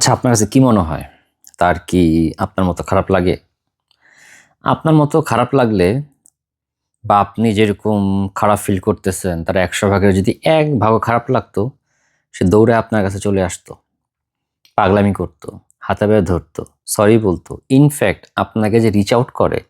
আচ্ছা, আপনার কাছে কি মনে হয়? তার কি আপনার মতো খারাপ লাগে? আপনার মতো খারাপ লাগলে বা আপনি যেরকম খারাপ ফিল করতেছেন, তার ১০০ ভাগের যদি ১ ভাগও খারাপ লাগতো, সে দৌড়ে আপনার কাছে চলে আসতো। পাগলামি করতো, হাতে পায়ে ধরতো, সরি বলতো। ইনফ্যাক্ট আপনাকে যে রিচ আউট করে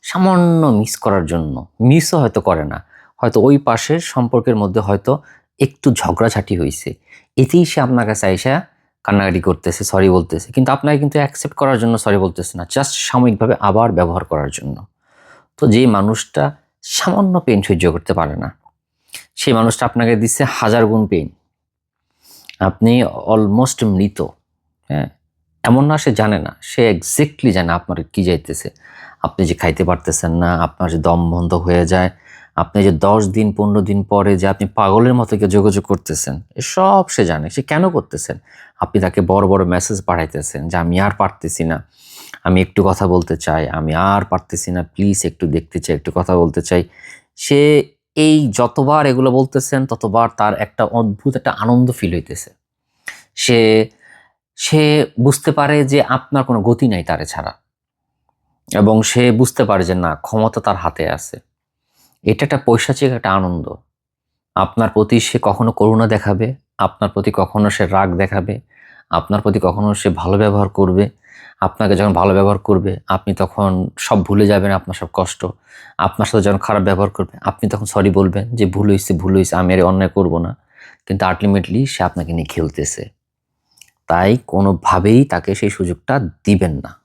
সামান্য মিস করার জন্য, মিসও হয়তো করে না। হয়তো ওই পাশের সম্পর্কের মধ্যে হয়তো একটু ঝগড়াঝাটি হইছে। এতেই সে আপনার কাছে আইসা কান্নাকাটি করতেছে, সরি বলতেছে। কিন্তু আপনাকে কিন্তু অ্যাকসেপ্ট করার জন্য সরি বলতেছে না। জাস্ট সাময়িকভাবে আবার ব্যবহার করার জন্য। তো যেই মানুষটা সামান্য পেইন সহ্য করতে পারে না, সেই মানুষটা আপনাকে দিচ্ছে ১০০০ গুণ পেইন। আপনি অলমোস্ট মৃত। হ্যাঁ? এমন না সে জানে না। সে এক্সাক্টলি জানে আপনার কি যাইতেছে। আপনি যে খাইতে পারতেছেন না, আপনার যে দম বন্ধ হয়ে যায়, আপনি যে ১০ দিন ১৫ দিন পরে যে আপনি পাগলের মতো যোগাযোগ করতেছেন, এসব সে জানে। সে কেন করতেছেন? আপনি তাকে বড়, বড় মেসেজ পাঠাইতেছেন যে, "আমি আর পারতেছি না। আমি একটু কথা বলতে চাই। আমি আর পারতেছি না। প্লিজ একটু দেখতে চাই, একটু কথা বলতে চাই।" সে এই যতবার এগুলো বলতেছেন, ততবার তার একটা অদ্ভুত একটা আনন্দ ফিল হইতেছে। সে সে বুঝতে পারে যে আপনার কোনো গতি নাই তারে ছাড়া এবং সে বুঝতে পারে যে না, ক্ষমতা তার হাতে আছে। এটা একটা পৈশাচিক একটা আনন্দ। আপনার প্রতি সে কখনো করুণা দেখাবে, আপনার প্রতি কখনো সে রাগ দেখাবে, আপনার প্রতি কখনো সে ভালো ব্যবহার করবে। আপনাকে যখন ভালো ব্যবহার করবে, আপনি তখন সব ভুলে যাবেন আপনার সব কষ্ট। আপনার সাথে যখন খারাপ ব্যবহার করবে, আপনি তখন সরি বলবেন যে, "ভুল হইছে, ভুল হইছে। আমি আর এই অন্যায় করব না।" কিন্তু আল্টিমেটলি সে আপনাকে নিয়ে খেলতেছে। তাই কোনোভাবেই তাকে সেই সুযোগটা দিবেন না।